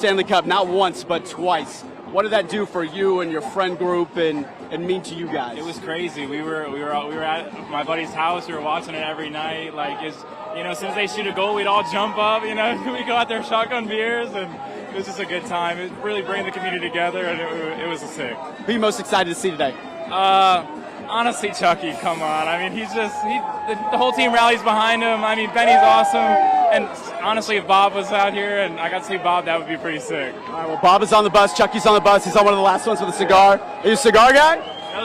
Stanley Cup not once but twice. What did that do for you and your friend group and mean to you guys? It was crazy. We were at my buddy's house. We were watching it every night. Like, it's, you know, as soon as they shoot a goal, we'd all jump up. You know, we go out there shotgun beers, and it was just a good time. It really bring the community together, and it was sick. Who are you most excited to see today? Honestly, Chucky, come on. I mean, the whole team rallies behind him. I mean, Benny's awesome. And honestly, if Bob was out here and I got to see Bob, that would be pretty sick. All right, well, Bob is on the bus. Chucky's on the bus. He's on one of the last ones with a cigar. Are you a cigar guy? No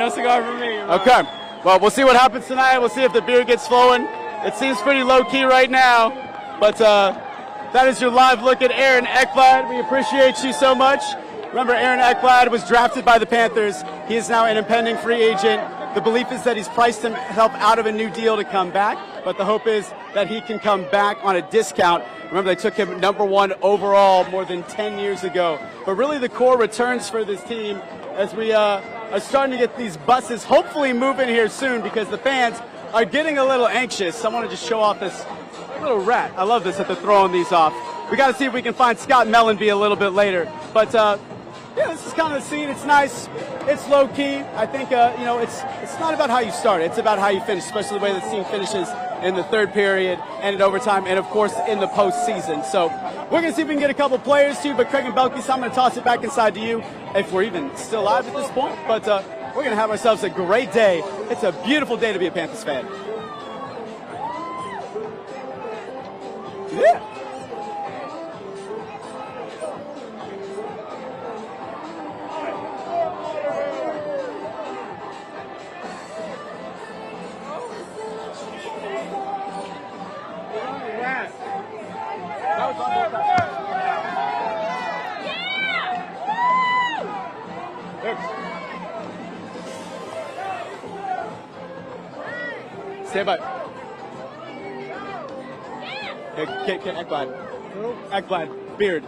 cigar for me. Bro. Okay. Well, we'll see what happens tonight. We'll see if the beer gets flowing. It seems pretty low-key right now. But that is your live look at Aaron Ekblad. We appreciate you so much. Remember, Aaron Ekblad was drafted by the Panthers. He is now an impending free agent. The belief is that he's priced himself out of a new deal to come back, but the hope is that he can come back on a discount. Remember, they took him #1 overall more than 10 years ago. But really the core returns for this team as we are starting to get these buses hopefully moving here soon because the fans are getting a little anxious. I want to just show off this little rat. I love this that they're throwing these off. We got to see if we can find Scott Mellenby a little bit later. But yeah, this is kind of the scene. It's nice. It's low key. I think you know, it's not about how you start. It's about how you finish, especially the way the team finishes in the third period and in overtime, and of course in the postseason. So we're gonna see if we can get a couple players too. But Craig and Belkey, so I'm gonna toss it back inside to you if we're even still live at this point. But we're gonna have ourselves a great day. It's a beautiful day to be a Panthers fan. Yeah. Stand by. Get Ekblad. Ekblad. Beard.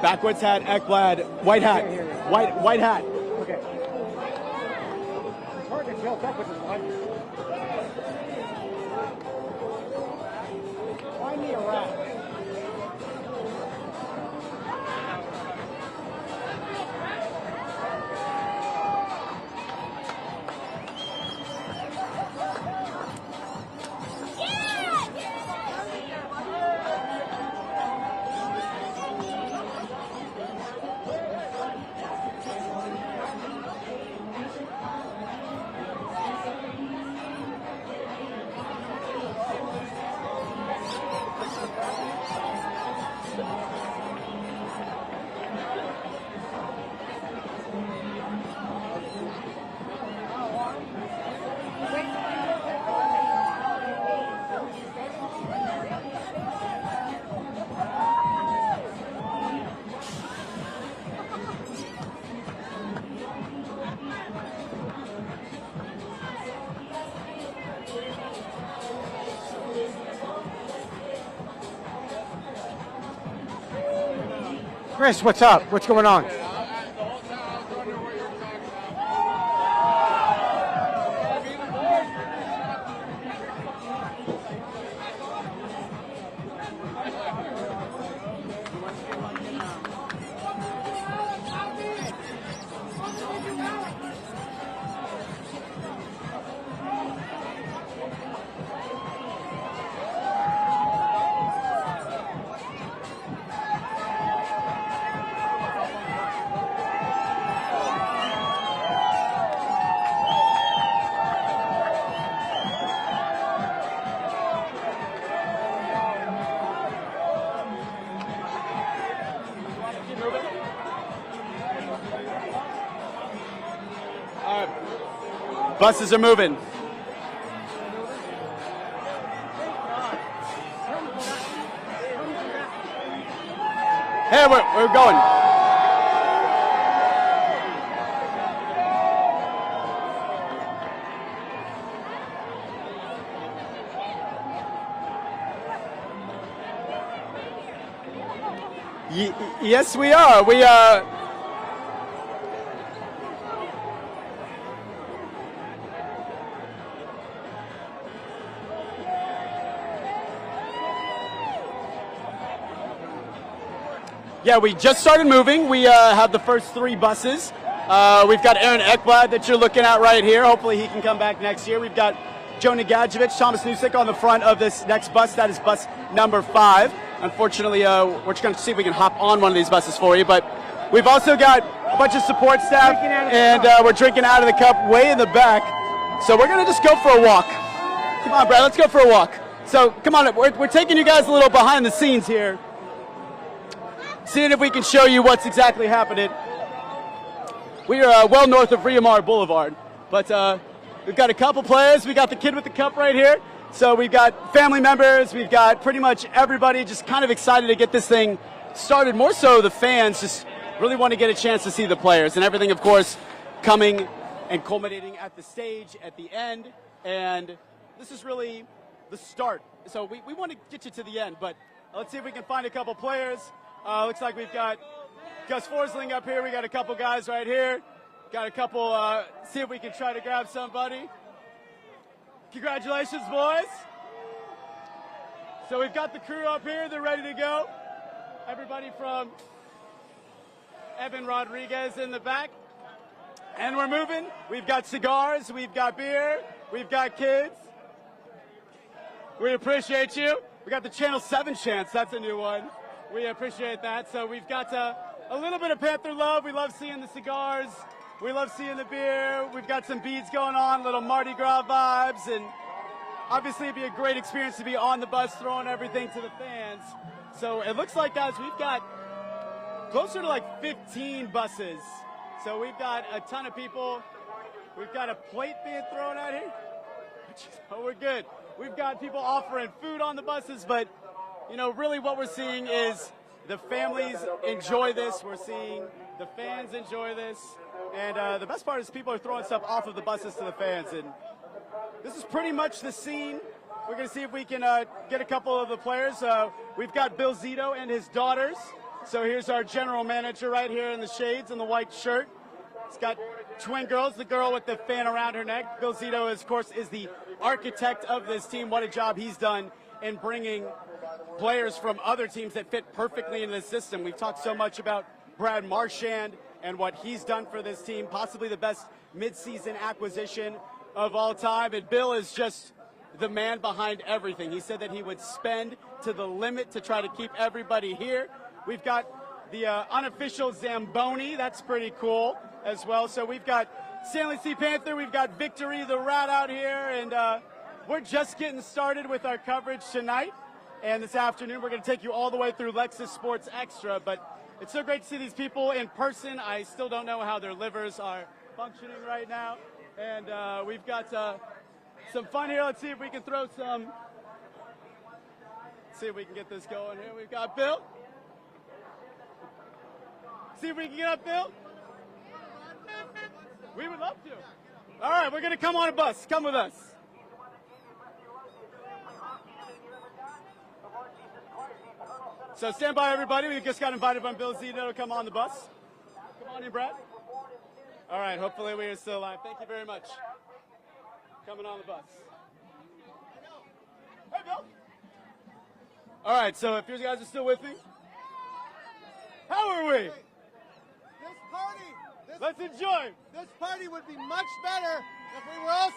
Backwards hat, Ekblad. White hat. White hat. Okay. It's hard to tell up with his light. Find me a rat. Chris, what's up? What's going on? Buses are moving. Hey, we're going. Yes, we are. We Yeah, we just started moving. We have the first 3 buses. We've got Aaron Ekblad that you're looking at right here. Hopefully he can come back next year. We've got Joe Nagajevic, Thomas Nusik on the front of this next bus. That is bus number 5. Unfortunately, we're just going to see if we can hop on one of these buses for you. But we've also got a bunch of support staff, and we're drinking out of the cup way in the back. So we're going to just go for a walk. Come on, Brad, let's go for a walk. So come on, we're taking you guys a little behind the scenes here, seeing if we can show you what's exactly happening. We are well north of Riamar Boulevard, but we've got a couple players. We got the kid with the cup right here. So we've got family members. We've got pretty much everybody just kind of excited to get this thing started. More so the fans just really want to get a chance to see the players, and everything, of course, coming and culminating at the stage at the end. And this is really the start. So we want to get you to the end, but let's see if we can find a couple players. Looks like we've got Gus Forsling up here. We got a couple guys right here. Got a couple, see if we can try to grab somebody. Congratulations, boys. So we've got the crew up here. They're ready to go. Everybody from Evan Rodriguez in the back. And we're moving. We've got cigars. We've got beer. We've got kids. We appreciate you. We got the Channel 7 chants. That's a new one. We appreciate that. So we've got a little bit of Panther love. We love seeing the cigars. We love seeing the beer. We've got some beads going on, little Mardi Gras vibes. And obviously it'd be a great experience to be on the bus throwing everything to the fans. So it looks like, guys, we've got closer to like 15 buses. So we've got a ton of people. We've got a plate being thrown out here. Oh, we're good. We've got people offering food on the buses, but, you know, really what we're seeing is the families enjoy this. We're seeing the fans enjoy this. And the best part is people are throwing stuff off of the buses to the fans. And this is pretty much the scene. We're going to see if we can get a couple of the players. We've got Bill Zito and his daughters. So here's our general manager right here in the shades and the white shirt. He's got twin girls, the girl with the fan around her neck. Bill Zito, of course, is the architect of this team. What a job he's done in bringing players from other teams that fit perfectly into the system. We've talked so much about Brad Marchand and what he's done for this team, possibly the best midseason acquisition of all time. And Bill is just the man behind everything. He said that he would spend to the limit to try to keep everybody here. We've got the unofficial Zamboni. That's pretty cool as well. So we've got Stanley C. Panther. We've got Victory the Rat out here. And we're just getting started with our coverage tonight. And this afternoon, we're going to take you all the way through Lexus Sports Extra. But it's so great to see these people in person. I still don't know how their livers are functioning right now. And we've got some fun here. Let's see if we can throw some. See if we can get this going here. We've got Bill. See if we can get up, Bill. We would love to. All right, we're going to come on a bus. Come with us. So stand by, everybody. We just got invited by Bill Zito to come on the bus. Come on in, Brad. All right, hopefully we are still alive. Thank you very much. Coming on the bus. Hey, Bill. All right, so if you guys are still with me. How are we? This party, Let's enjoy. this party would be much better if we were all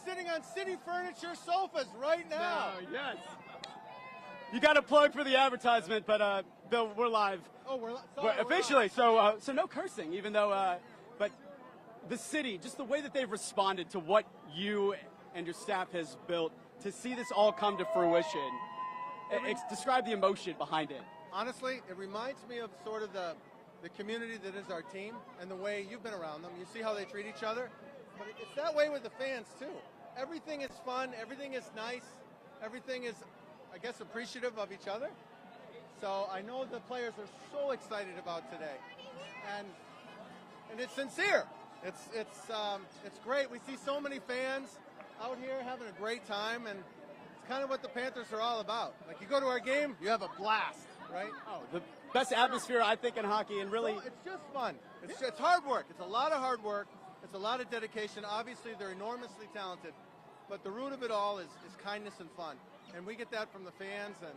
sitting on city furniture sofas right now. Yes. You got a plug for the advertisement, but Bill, we're live. Oh, we're Officially. So no cursing, even though. But the city, just the way that they've responded to what you and your staff has built, to see this all come to fruition. Describe the emotion behind it. Honestly, it reminds me of sort of the community that is our team and the way you've been around them. You see how they treat each other, but it's that way with the fans too. Everything is fun. Everything is nice. Everything is, I guess, appreciative of each other. So I know the players are so excited about today, and it's sincere. It's great. We see so many fans out here having a great time, and it's kind of what the Panthers are all about. Like, you go to our game, you have a blast, right? Oh, the best atmosphere, I think, in hockey, and really. Well, it's just fun. It's hard work. It's a lot of hard work. It's a lot of dedication. Obviously, they're enormously talented, but the root of it all is kindness and fun. And we get that from the fans, and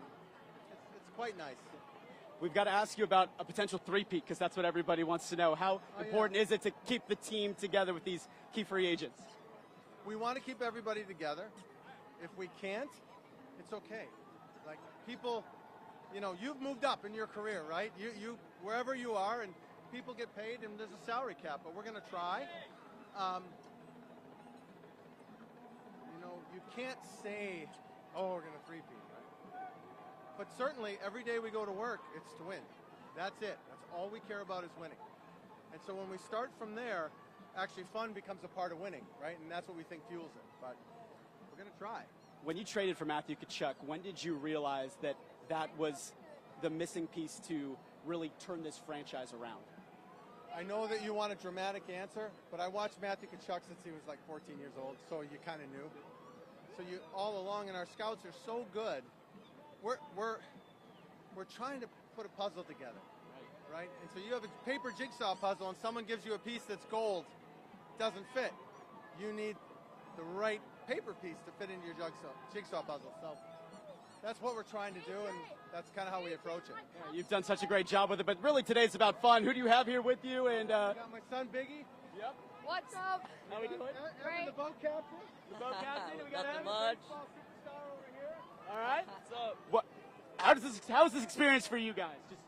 quite nice. We've got to ask you about a potential three-peat because that's what everybody wants to know. How important is it to keep the team together with these key free agents? We want to keep everybody together. If we can't, it's okay. Like people, you know, you've moved up in your career, right? You wherever you are, and people get paid, and there's a salary cap. But we're going to try. You know, you can't say, "Oh, we're going to three-peat," right? But certainly, every day we go to work, it's to win. That's it. That's all we care about is winning. And so when we start from there, actually fun becomes a part of winning, right? And that's what we think fuels it. But we're going to try. When you traded for Matthew Tkachuk, when did you realize that that was the missing piece to really turn this franchise around? I know that you want a dramatic answer, but I watched Matthew Tkachuk since he was like 14 years old, so you kind of knew. So you all along, and our scouts are so good. We're trying to put a puzzle together, right? And so you have a paper jigsaw puzzle, and someone gives you a piece that's gold, doesn't fit. You need the right paper piece to fit into your jigsaw puzzle. So that's what we're trying to do, and that's kind of how we approach it. Yeah, you've done such a great job with it, but really today's about fun. Who do you have here with you? And I got my son Biggie. Yep. What's up? How we doing? Evan, the boat captain. The boat captain. We got Nothing Evan, much. Baseball superstar over here. All right. What's up? What? How is this experience for you guys? Just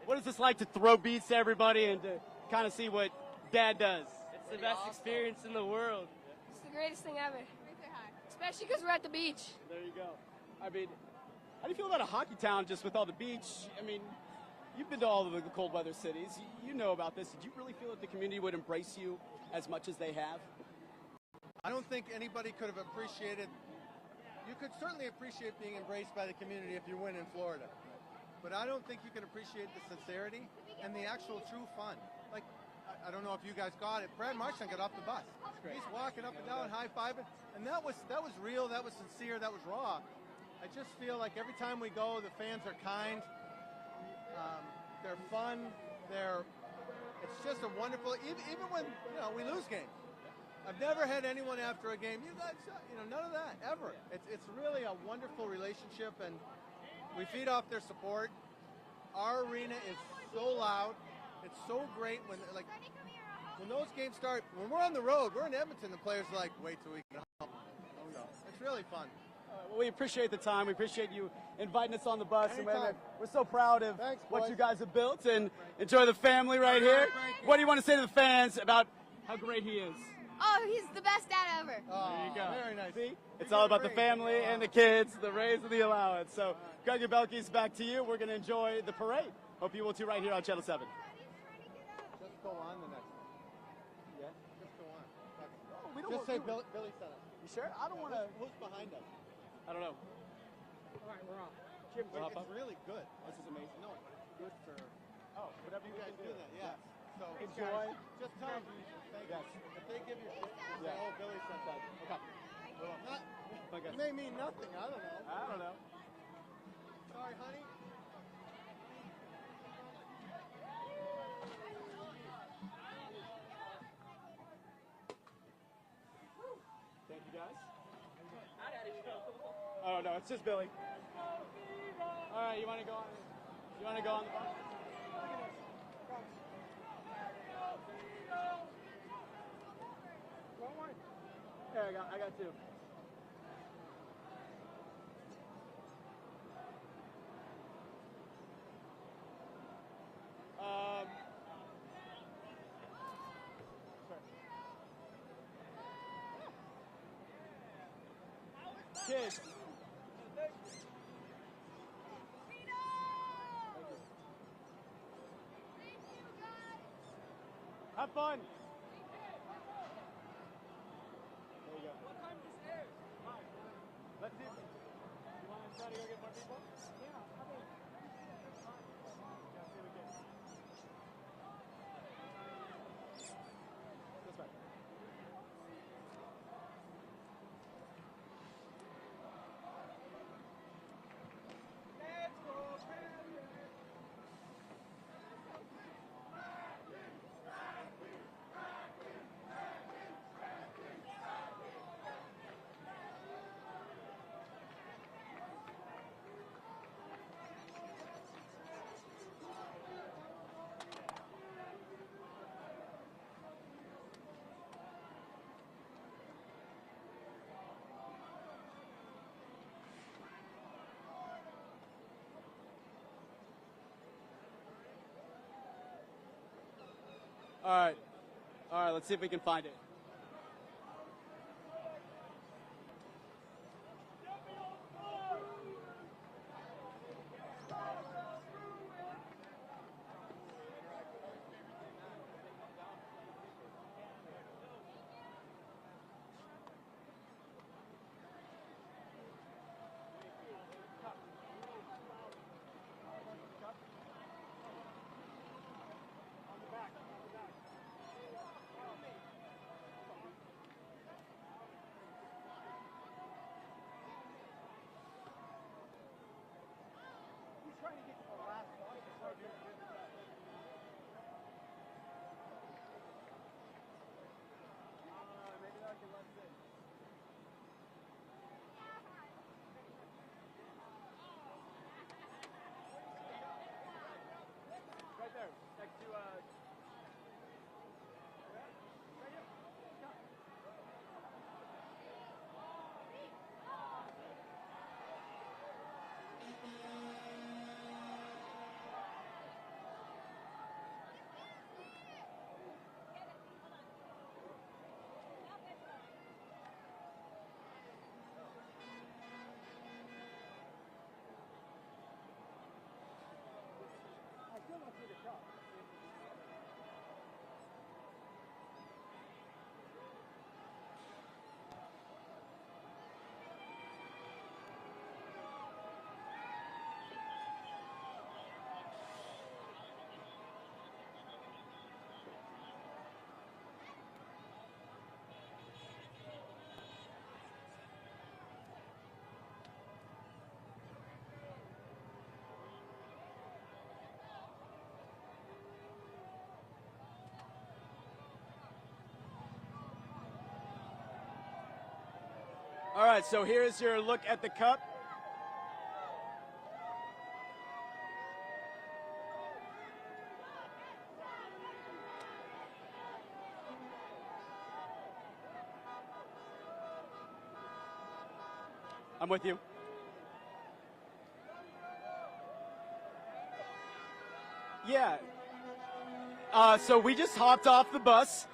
what is this like to throw beats to everybody and to kind of see what Dad does? It's the best experience in the world. It's the greatest thing ever. Especially because we're at the beach. There you go. I mean, how do you feel about a hockey town just with all the beach? I mean, you've been to all of the cold weather cities. You know about this. Did you really feel that the community would embrace you as much as they have? I don't think anybody could have appreciated. You could certainly appreciate being embraced by the community if you win in Florida. But I don't think you can appreciate the sincerity and the actual true fun. Like, I don't know if you guys got it. Brad Marchand got off the bus. He's walking up and down, high-fiving. And that was real, that was sincere, that was raw. I just feel like every time we go, the fans are kind. They're fun. It's just a wonderful, even when, you know, we lose games. I've never had anyone after a game, you guys, you know, none of that, ever. It's really a wonderful relationship, and we feed off their support. Our arena is so loud. It's so great when those games start. When we're on the road, we're in Edmonton, the players are like, wait till we get home. So it's really fun. Well, we appreciate the time. We appreciate you inviting us on the bus. And Anytime. we're so proud of Thanks, what boys. you guys have built, and enjoy the family right here. Thank you. What do you want to say to the fans about how great he is? Oh, he's the best dad ever. Oh, There you go. Very nice. See? It's You all did about the great. family and the kids, the raise and the allowance. So, Greg Belkis, back to you. We're going to enjoy the parade. Hope you will too right here on Channel 7. Just go on the next one. Yeah? Just go on. We don't Just want- say Billy said it. You sure? I don't want to. Who's behind us? I don't know. All right, we're on. Jim, Wait, it's really good. This is amazing. No, good for Oh, whatever you you guys can do that. Yeah. So Enjoy. Just tell them. Thank Yes. you. If they give you shit, just say, Yeah. oh, Billy said that. Okay. Not, Okay. it may mean nothing. I don't know. I don't know. Sorry, honey. Thank you, guys. Oh no, it's just Billy. All right, you want to go on? You want to go on the bus? Here, I got two. Kids. Have fun. There you go. What time does this air? Let's see. You want to try to go get more people? Yeah. This way. All right, let's see if we can find it. Right there, next to All right, so here's your look at the cup. I'm with you. Yeah. So we just hopped off the bus.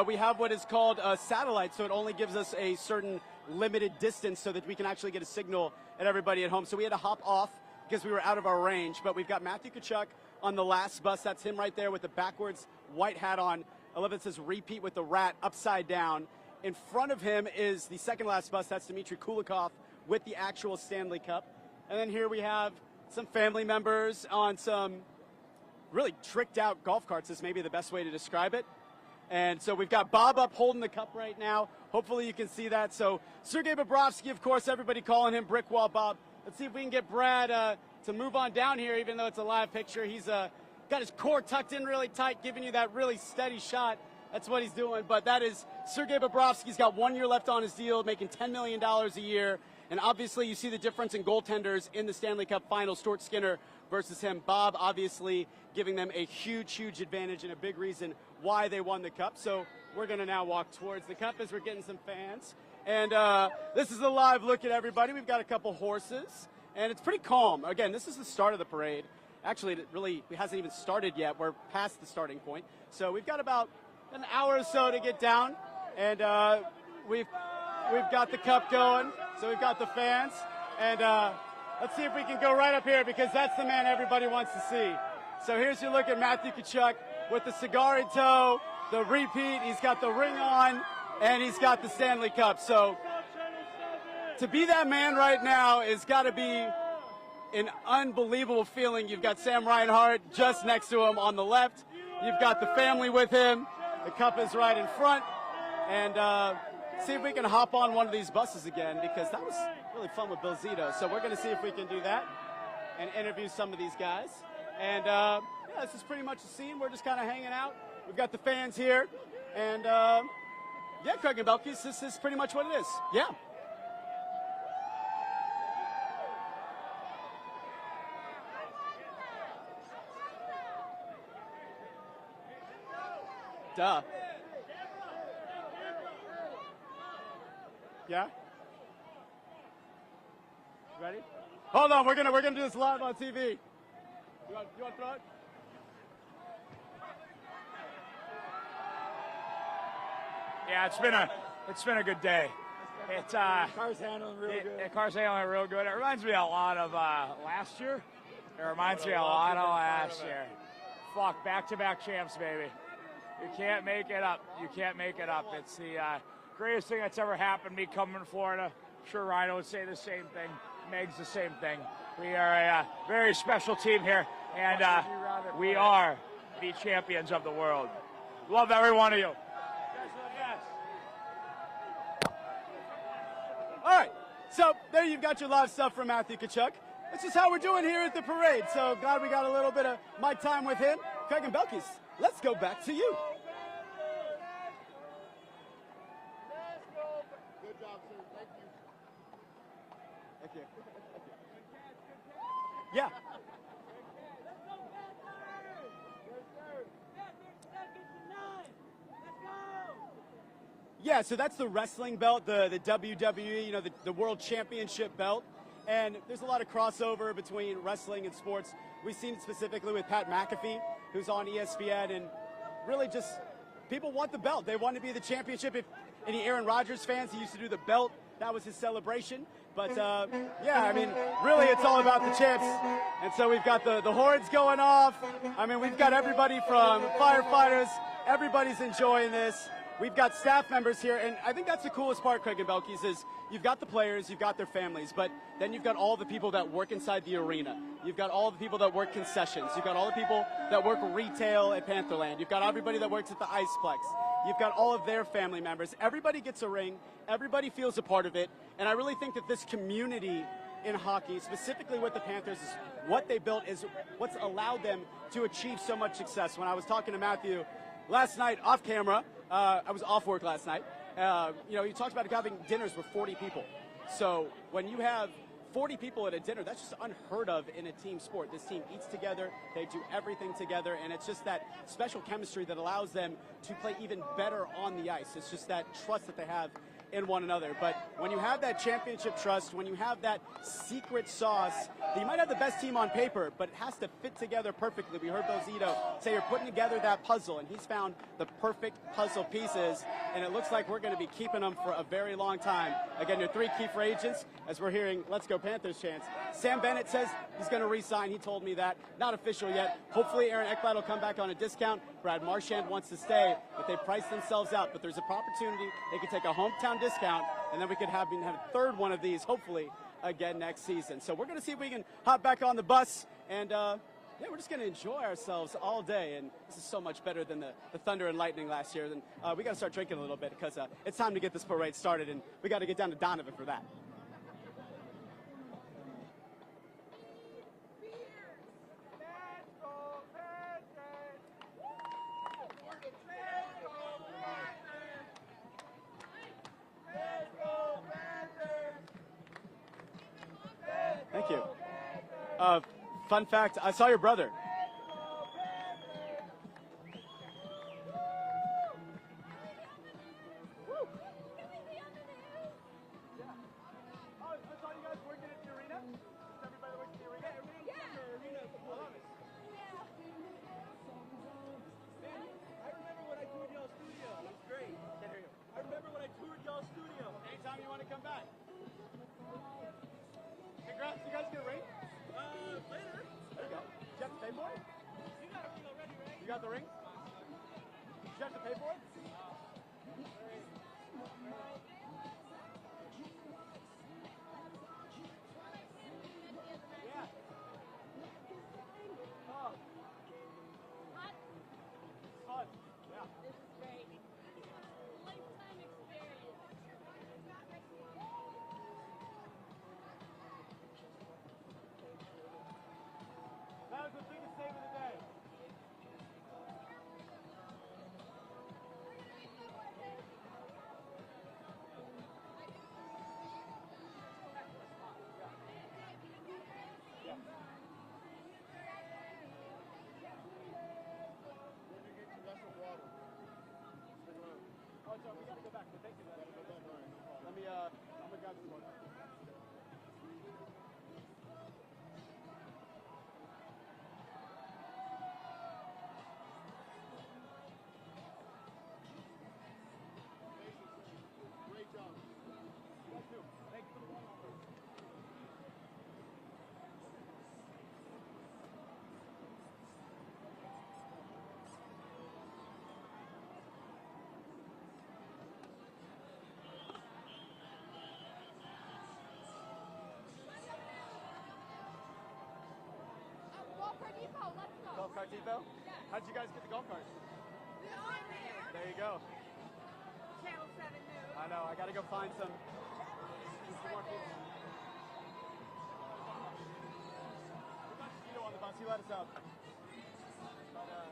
We have what is called a satellite, so it only gives us a certain limited distance so that we can actually get a signal at everybody at home. So we had to hop off because we were out of our range. But we've got Matthew Tkachuk on the last bus. That's him right there with the backwards white hat on. I love it says repeat with the rat upside down. In front of him is the second last bus. That's Dmitry Kulikov with the actual Stanley Cup. And then here we have some family members on some really tricked out golf carts is maybe the best way to describe it. And so we've got Bob up holding the cup right now. Hopefully you can see that. So Sergei Bobrovsky, of course, everybody calling him Brick Wall Bob. Let's see if we can get Brad to move on down here, even though it's a live picture. He's got his core tucked in really tight, giving you that really steady shot. That's what he's doing. But that is Sergei Bobrovsky. He's got 1 year left on his deal, making $10 million a year. And obviously you see the difference in goaltenders in the Stanley Cup final, Stuart Skinner versus him. Bob obviously giving them a huge, huge advantage and a big reason why they won the cup. So we're going to now walk towards the cup as we're getting some fans. And this is a live look at everybody. We've got a couple horses, and it's pretty calm. Again, this is the start of the parade. Actually, it hasn't even started yet. We're past the starting point. So we've got about an hour or so to get down, and we've got the cup going. So we've got the fans, and let's see if we can go right up here because that's the man everybody wants to see. So here's your look at Matthew Tkachuk with the cigar in tow, the repeat. He's got the ring on, and he's got the Stanley Cup. So to be that man right now has got to be an unbelievable feeling. You've got Sam Reinhart just next to him on the left. You've got the family with him. The cup is right in front. And see if we can hop on one of these buses again because that was really fun with Bill Zito. So we're going to see if we can do that and interview some of these guys. And yeah, this is pretty much the scene. We're just kind of hanging out. We've got the fans here. And yeah, Craig and Belkis, this is pretty much what it is. Yeah. Duh. Yeah? Ready? Hold on, we're gonna do this live on TV. You want to throw it? Yeah, it's been a good day. It's Car's handling real good. Car's handling real good. It reminds me a lot of last year. It reminds me a lot of last year. Fuck, back-to-back champs, baby. You can't make it up. You can't make it up. It's the greatest thing that's ever happened to me coming to Florida. I'm sure Rhino would say the same thing. Meg's the same thing. We are a very special team here, and we are the champions of the world. Love every one of you. All right, so there you've got your live stuff from Matthew Tkachuk. This is how we're doing here at the parade, so glad we got a little bit of mic time with him. Craig and Belkis, let's go back to you. Good job, sir. Thank you. Thank you. Yeah. Yeah, so that's the wrestling belt, the WWE, you know, the World Championship belt. And there's a lot of crossover between wrestling and sports. We've seen it specifically with Pat McAfee, who's on ESPN, and really just people want the belt. They want to be the championship. If any Aaron Rodgers fans, he used to do the belt. That was his celebration. But, yeah, I mean, really it's all about the champs. And so we've got the horns going off. I mean, we've got everybody from firefighters. Everybody's enjoying this. We've got staff members here, and I think that's the coolest part, Craig and Belkis, is you've got the players, you've got their families, but then you've got all the people that work inside the arena. You've got all the people that work concessions. You've got all the people that work retail at Pantherland. You've got everybody that works at the Iceplex. You've got all of their family members. Everybody gets a ring. Everybody feels a part of it. And I really think that this community in hockey, specifically with the Panthers, is what they built, is what's allowed them to achieve so much success. When I was talking to Matthew last night off camera, I was off work last night. You know, he talked about having dinners with 40 people. So when you have 40 people at a dinner, that's just unheard of in a team sport. This team eats together, they do everything together, and it's just that special chemistry that allows them to play even better on the ice. It's just that trust that they have in one another. But when you have that championship trust, when you have that secret sauce, you might have the best team on paper, but it has to fit together perfectly. We heard Bill Zito say you're putting together that puzzle, and he's found the perfect puzzle pieces, and it looks like we're going to be keeping them for a very long time. Again, your three key free agents, as we're hearing Let's Go Panthers chants. Sam Bennett says he's going to re-sign. He told me that. Not official yet. Hopefully Aaron Ekblad will come back on a discount. Brad Marchand wants to stay, but they priced themselves out. But there's an opportunity. They could take a hometown discount, and then we could have a third one of these, hopefully, again next season. So we're going to see if we can hop back on the bus, and yeah, we're just going to enjoy ourselves all day. And this is so much better than the Thunder and Lightning last year. And we got to start drinking a little bit because it's time to get this parade started, and we got to get down to Donovan for that. Thank you. Fun fact, I saw your brother. Congrats, you guys get a ring? Later. There you go. Did you have to pay for it? You got a ring already, right? You got the ring? Did you have to pay for it? Yeah. Oh. Hot? Fun. Yeah. This is great. Lifetime experience. That was the biggest save of the day. Oh, so we gotta go back, but thank you. Let me, I'm gonna grab some more. Zito? Yeah. How'd you guys get the golf cart? There you go. Channel 7 News. I know, I gotta go find some. More people. We got Zito on the bus, he let us out. But,